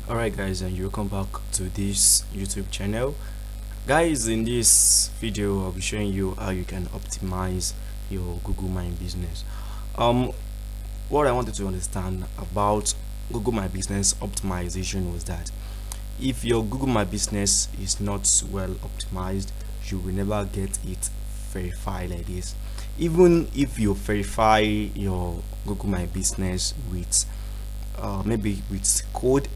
Alright guys, and welcome back to this YouTube channel. Guys, in this video I'll be showing you how you can optimize your Google My Business. What I wanted to understand about Google My Business optimization was that if your Google My Business is not well optimized, you will never get it verified like this. Even if you verify your Google My Business with maybe with code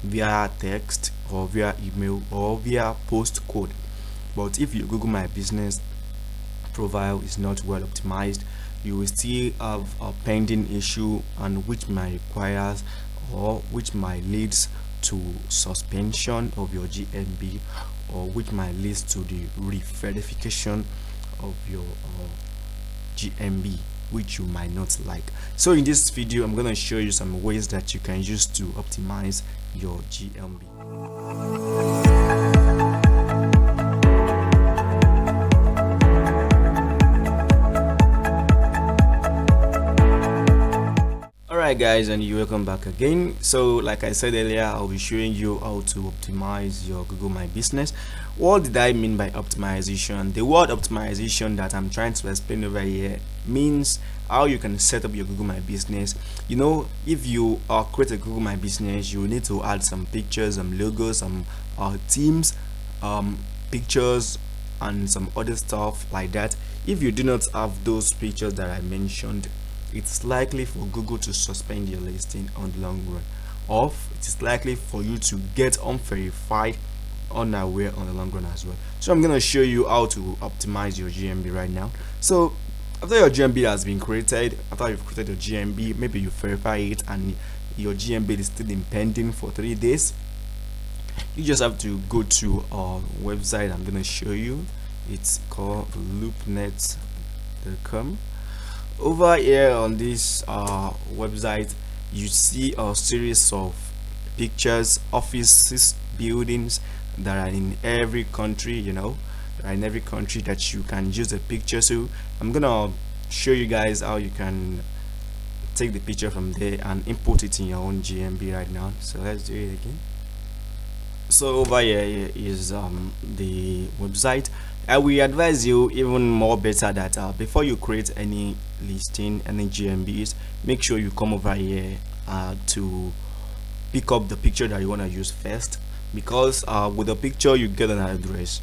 via text or via email or via post code, but if your Google My Business profile is not well optimized, you will still have a pending issue, and which might requires or which might leads to suspension of your GMB, or which might lead to the re-verification of your GMB, which you might not like. So in this video I'm going to show you some ways that you can use to optimize your GMB. Alright guys, and you welcome back again. So like I said earlier, I'll be showing you how to optimize your Google My Business. What did I mean by optimization? The word optimization that I'm trying to explain over here means how you can set up your Google My Business. You know, if you create a Google My Business, you need to add some pictures, some logos, some themes, pictures, and some other stuff like that. If you do not have those pictures that I mentioned, it's likely for Google to suspend your listing on the long run, or it is likely for you to get unverified unaware on the long run as well. So I'm going to show you how to optimize your GMB right now. So after your GMB has been created, after you've created your GMB, maybe you verify it and your GMB is still in pending for 3 days, you just have to go to our website. I'm going to show you. It's called loopnet.com. Over here on this website, you see a series of pictures, offices, buildings that are in every country, you know, in every country that you can use a picture. So I'm gonna show you guys how you can take the picture from there and import it in your own GMB right now. So let's do it again. So over here is the website. I will advise you even more better that before you create any listing, any GMBs, make sure you come over here to pick up the picture that you want to use first, because with the picture you get an address,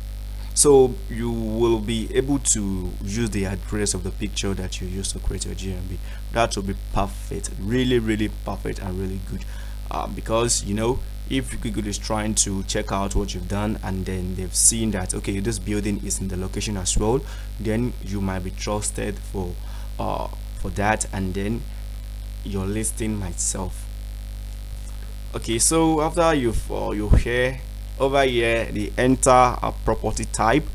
so you will be able to use the address of the picture that you use to create your GMB. That will be perfect, really perfect and really good, because you know, if Google is trying to check out what you've done and then they've seen that okay, this building is in the location as well, then you might be trusted for that, and then your listing might self. Okay, so after you've over here the enter a property type,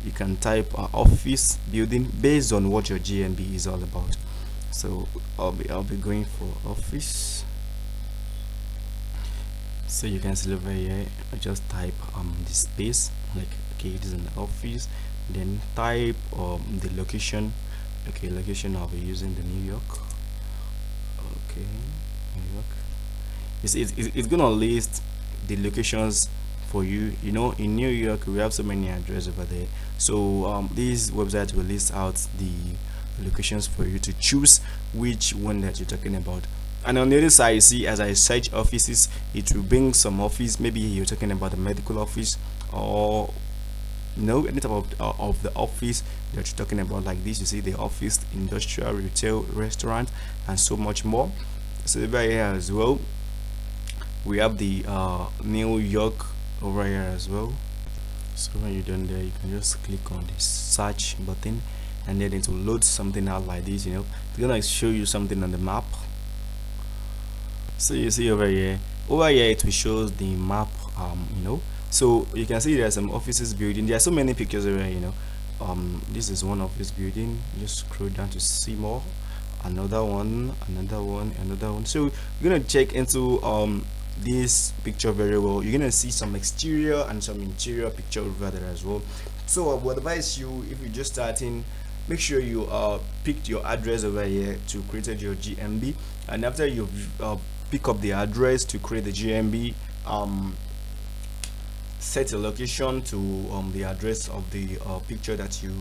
you can type office building based on what your GMB is all about. So I'll be going for office. So you can see over here, I just type the space, like okay, it is an office, then type the location. Okay, location I'll be using the New York. Okay, New York. It's gonna list the locations for you. You know, in New York we have so many addresses over there, so this website will list out the locations for you to choose which one that you're talking about. And on the other side, you see, as I search offices, it will bring some office. Maybe you're talking about the medical office, or no, any type of the office that you're talking about. Like this, you see the office, industrial, retail, restaurant, and so much more. So over here as well, we have the New York over here as well. So when you're done there, you can just click on the search button, and then it will load something out like this. You know, it's gonna show you something on the map. So you see over here it will show the map, you know, so you can see there's some offices building. There are so many pictures over here, you know. This is one office building. Just scroll down to see more. Another one, another one, another one. So you're gonna check into this picture very well. You're gonna see some exterior and some interior picture over there as well. So I would advise you, if you're just starting, make sure you picked your address over here to create your GMB, and after you've pick up the address to create the GMB, um set a location to the address of the picture that you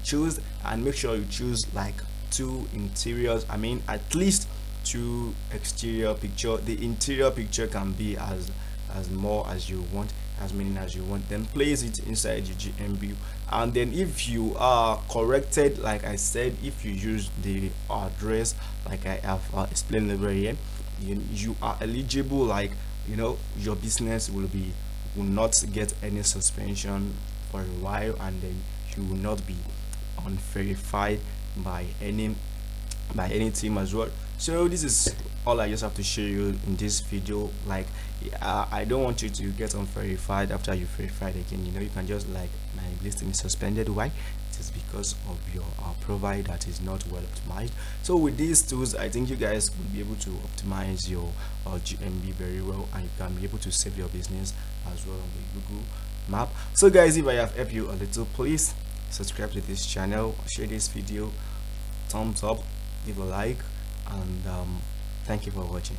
choose, and make sure you choose like two interiors, I mean at least two exterior picture. The interior picture can be as more as you want, as many as you want, then place it inside your GMB. And then if you are corrected, like I said, if you use the address like I have explained over here, you are eligible, like your business will not get any suspension for a while, and then you will not be unverified by any team as well. So this is all I just have to show you in this video. Like I don't want you to get unverified after you verified again. You can just like, my listing is suspended. Why? It is because of your profile that is not well optimized. So with these tools, I think you guys will be able to optimize your GMB very well, and you can be able to save your business as well on the Google map. So guys, if I have helped you a little, please subscribe to this channel, share this video, thumbs up, give a like, and thank you for watching.